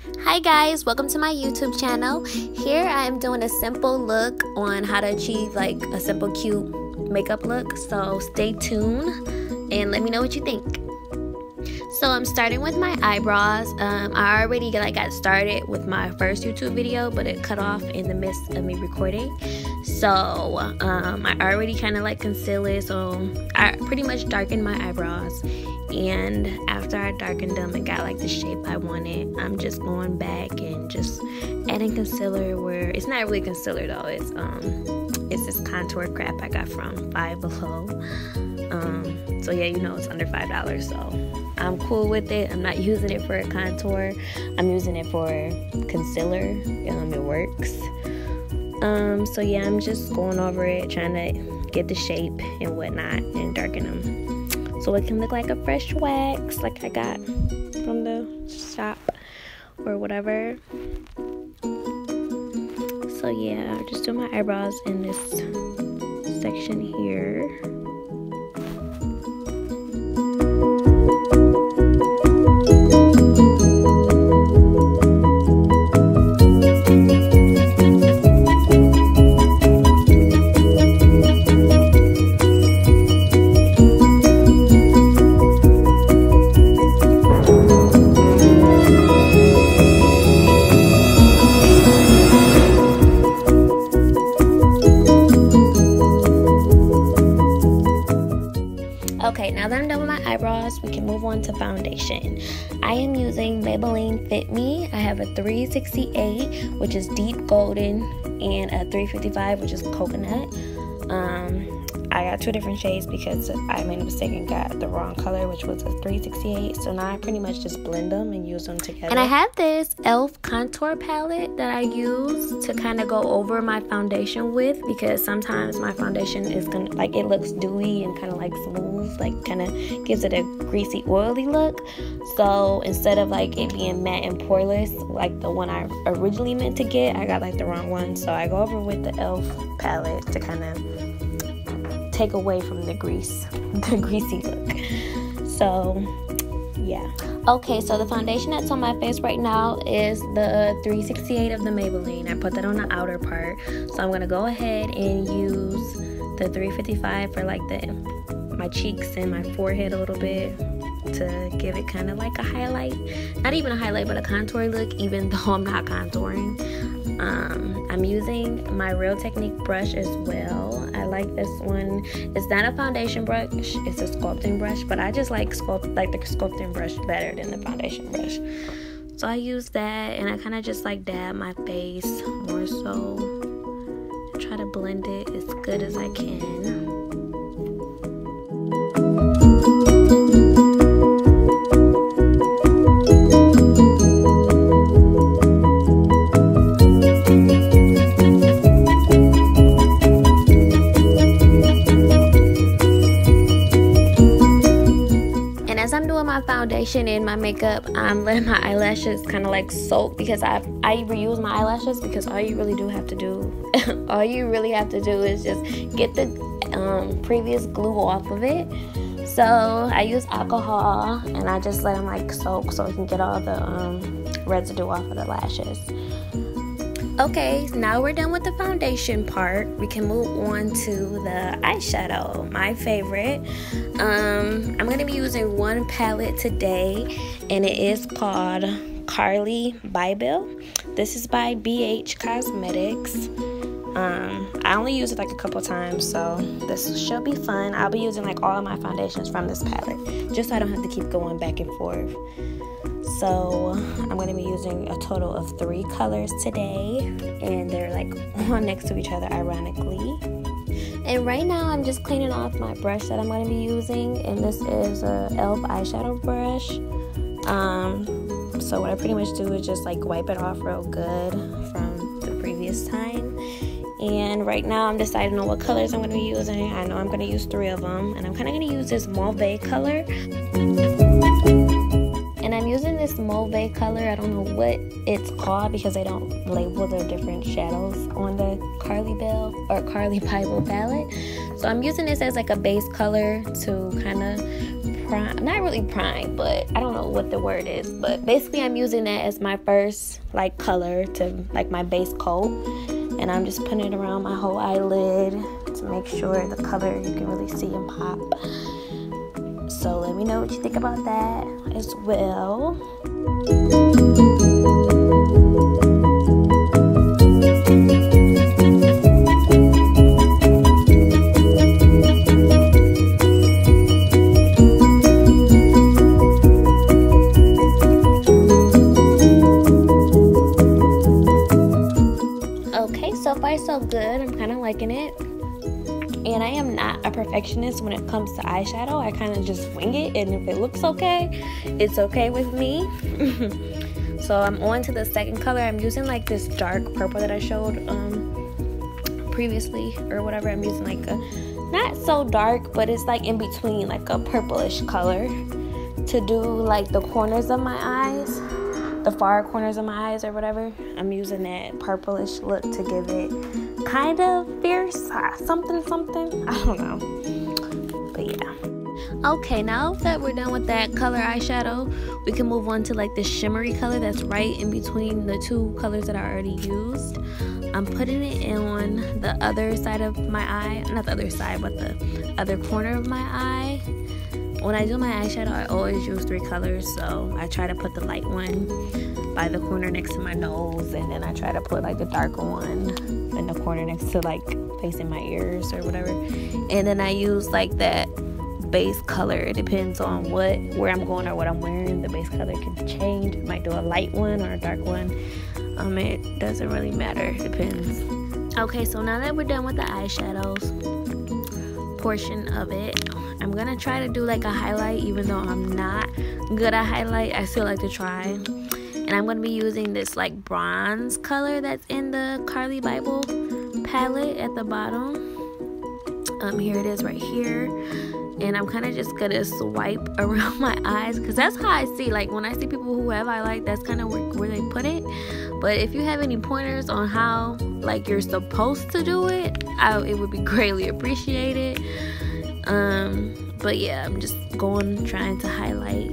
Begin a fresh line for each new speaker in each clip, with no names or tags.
Hi guys, welcome to my YouTube channel. Here I am doing a simple look on how to achieve like a simple cute makeup look. So stay tuned and let me know what you think. So I'm starting with my eyebrows. I already got started with my first YouTube video, but it cut off in the midst of me recording. So I already kind of conceal it, so I pretty much darkened my eyebrows. And after I darkened them and got the shape I wanted, I'm just going back and just adding concealer where it's not really concealer though. It's this contour crap I got from Five Below. So yeah, it's under $5, so I'm cool with it. I'm not using it for a contour. I'm using it for concealer. It works. So yeah, I'm just going over it, trying to get the shape and whatnot and darken them, so it can look like a fresh wax like I got from the shop or whatever. So yeah, I'll just do my eyebrows in this section here. Okay, now that I'm done with my eyebrows, we can move on to foundation. I am using Maybelline Fit Me. I have a 368, which is deep golden, and a 355, which is coconut. I got two different shades because I made a mistake and got the wrong color, which was a 368. So now I pretty much just blend them and use them together. And I have this e.l.f. contour palette that I use to kind of go over my foundation with, because sometimes my foundation is gonna it looks dewy and kind of smooth, kind of gives it a greasy, oily look. So instead of it being matte and poreless like the one I originally meant to get, I got the wrong one. So I go over with the e.l.f. palette to kind of take away from the greasy look. So yeah. Okay, so the foundation that's on my face right now is the 368 of the Maybelline. I put that on the outer part, so I'm gonna go ahead and use the 355 for my cheeks and my forehead a little bit, to give it kind of a highlight. Not even a highlight, but a contour look, even though I'm not contouring. I'm using my Real Technique brush as well. I like this one. It's not a foundation brush, it's a sculpting brush, but I just like the sculpting brush better than the foundation brush. So I use that, and I kind of just dab my face more so. Try to blend it as good as I can. As I'm doing my foundation and my makeup, I'm letting my eyelashes kind of soak, because I reuse my eyelashes, because all you really have to do is just get the previous glue off of it. So I use alcohol and I just let them soak so it can get all the residue off of the lashes. Okay, now we're done with the foundation part. We can move on to the eyeshadow, my favorite. I'm going to be using one palette today, and it is called Carly Bible. This is by BH Cosmetics. I only use it a couple times, so this should be fun. I'll be using all of my foundations from this palette, just so I don't have to keep going back and forth. So I'm going to be using a total of 3 colors today, and they're on next to each other, ironically. And right now I'm just cleaning off my brush that I'm going to be using, and this is a e.l.f. eyeshadow brush. So what I pretty much do is just wipe it off real good from the previous time. And right now I'm deciding on what colors I'm going to be using. I know I'm going to use 3 of them, and I'm kind of going to use this mauve color. And I'm using this mauve color. I don't know what it's called because they don't label the different shadows on the Carly Bible palette. So I'm using this as a base color to kind of prime, not really prime, but I don't know what the word is, but basically I'm using that as my first like color to like my base coat, and I'm just putting it around my whole eyelid to make sure the color you can really see and pop. So let me know what you think about that as well. Okay, so far so good. I'm kind of liking it. And I am not a perfectionist when it comes to eyeshadow. I kind of just wing it, and if it looks okay, it's okay with me. So I'm on to the second color. I'm using like this dark purple that I showed previously or whatever. I'm using like a not so dark, but it's like in between, like a purplish color to do like the corners of my eyes, the far corners of my eyes or whatever. I'm using that purplish look to give it kind of fierce, something, I don't know, but yeah. Okay, now that we're done with that color eyeshadow, we can move on to like this shimmery color that's right in between the two colors that I already used. I'm putting it on the other side of my eye, not the other side, but the other corner of my eye. When I do my eyeshadow, I always use 3 colors, so I try to put the light one by the corner next to my nose, and then I try to put like the darker one in the corner next to like facing my ears or whatever. And then I use like that base color. It depends on where I'm going or what I'm wearing. The base color can change. I might do a light one or a dark one. It doesn't really matter. It depends. Okay, so now that we're done with the eyeshadows portion of it, I'm gonna try to do like a highlight. Even though I'm not good at highlight, I still like to try. And I'm gonna be using this like bronze color that's in the Carly Bible palette at the bottom. Here it is right here. And I'm kind of just gonna swipe around my eyes, because that's how I see, like when I see people who have highlight, that's kind of where they put it. But if you have any pointers on how like you're supposed to do it, it would be greatly appreciated. But yeah, I'm just trying to highlight,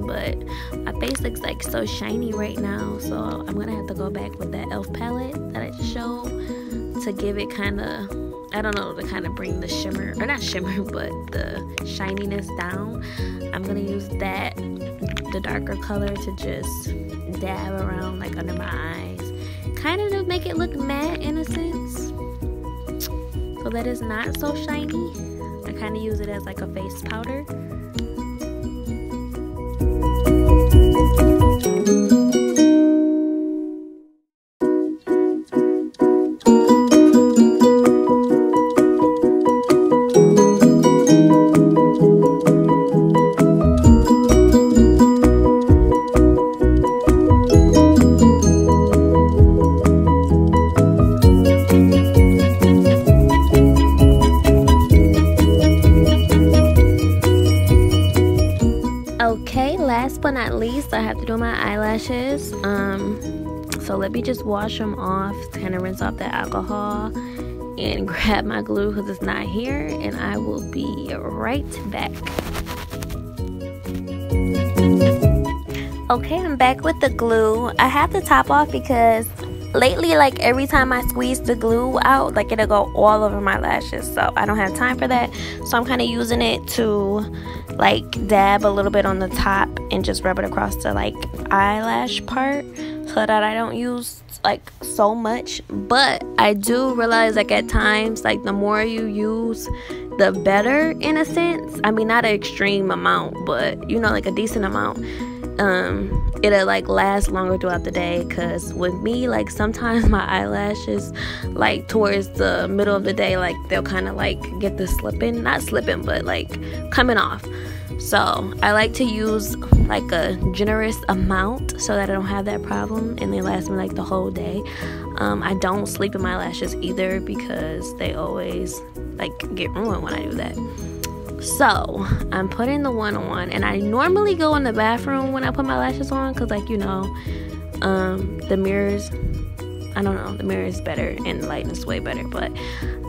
but my face looks like so shiny right now, so I'm gonna have to go back with that e.l.f. palette that I just showed to give it kind of, I don't know, to kind of bring the shimmer, or not shimmer, but the shininess down. I'm gonna use that, the darker color, to just dab around like under my eyes, kind of to make it look matte in a sense, so that it's not so shiny. I kind of use it as like a face powder. Okay, last but not least, I have to do my eyelashes. So let me just wash them off, kind of rinse off the alcohol, and grab my glue because it's not here, and I will be right back. Okay, I'm back with the glue. I have the top off because lately, like every time I squeeze the glue out, like it'll go all over my lashes, so I don't have time for that. So I'm kind of using it to like dab a little bit on the top and just rub it across the like eyelash part, so that I don't use like so much. But I do realize like at times, like the more you use, the better, in a sense. I mean, not an extreme amount, but you know, like a decent amount. It'll like last longer throughout the day, because with me, like sometimes my eyelashes, like towards the middle of the day, like they'll kind of like get the not slipping, but like coming off. So I like to use like a generous amount so that I don't have that problem, and they last me like the whole day. I don't sleep in my lashes either, because they always like get ruined when I do that. So I'm putting the one on, and I normally go in the bathroom when I put my lashes on, because like, you know, the mirrors, I don't know, the mirror is better and the lighting is way better. But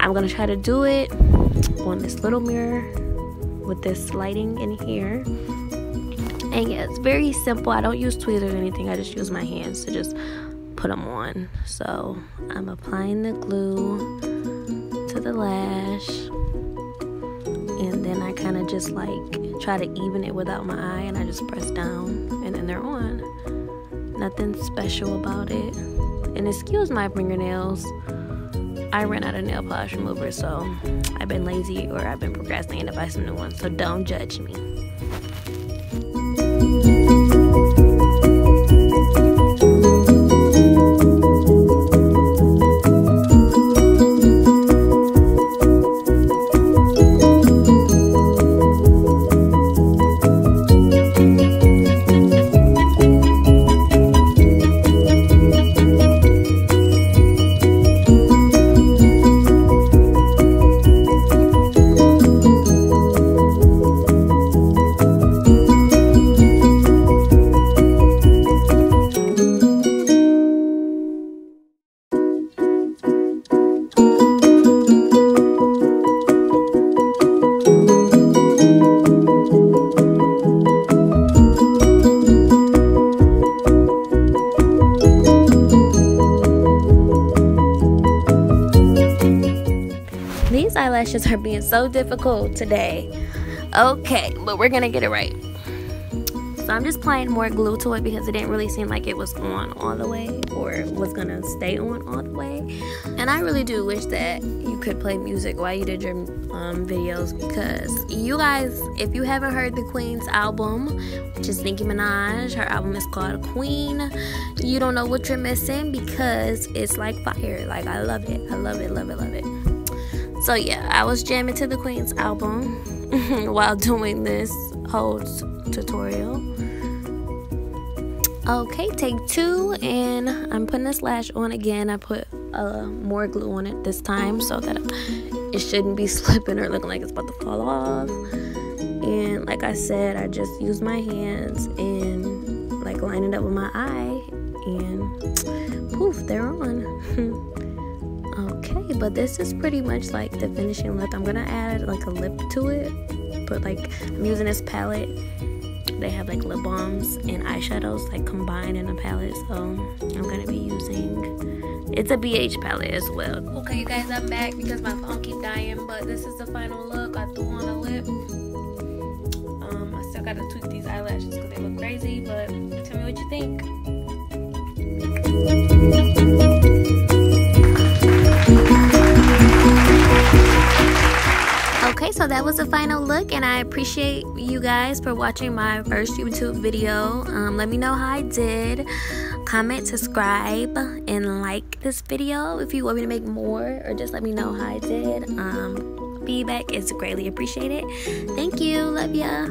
I'm gonna try to do it on this little mirror with this lighting in here. And yeah, it's very simple. I don't use tweezers or anything. I just use my hands to just put them on. So I'm applying the glue to the lash, and then I kind of just like try to even it without my eye, and I just press down, and then they're on. Nothing special about it. And excuse my fingernails, I ran out of nail polish remover, so I've been lazy or I've been procrastinating to buy some new ones, so don't judge me. These eyelashes are being so difficult today. Okay, but we're gonna get it right. So I'm just applying more glue to it because it didn't really seem like it was on all the way, or was gonna stay on all the way. And I really do wish that you could play music while you did your videos, because you guys, if you haven't heard the Queen's album, which is Nicki Minaj, her album is called Queen, you don't know what you're missing, because it's like fire. Like, I love it. I love it, love it, love it. So yeah, I was jamming to the Queen's album while doing this whole tutorial. Okay, take 2, and I'm putting this lash on again. I put more glue on it this time so that it shouldn't be slipping or looking like it's about to fall off. And like I said, I just use my hands and like line it up with my eye, and poof, they're on. Okay, but this is pretty much like the finishing look. I'm gonna add like a lip to it, but like I'm using this palette. They have like lip balms and eyeshadows like combined in a palette, so I'm gonna be using, it's a BH palette as well. Okay, you guys, I'm back because my phone keep dying, but this is the final look. I threw on a lip. I still gotta tweak these eyelashes because they look crazy, but tell me what you think. Okay, so that was the final look, and I appreciate you guys for watching my first YouTube video. Let me know how I did. Comment, subscribe, and like this video if you want me to make more, or just let me know how I did. Feedback is greatly appreciated. Thank you. Love ya.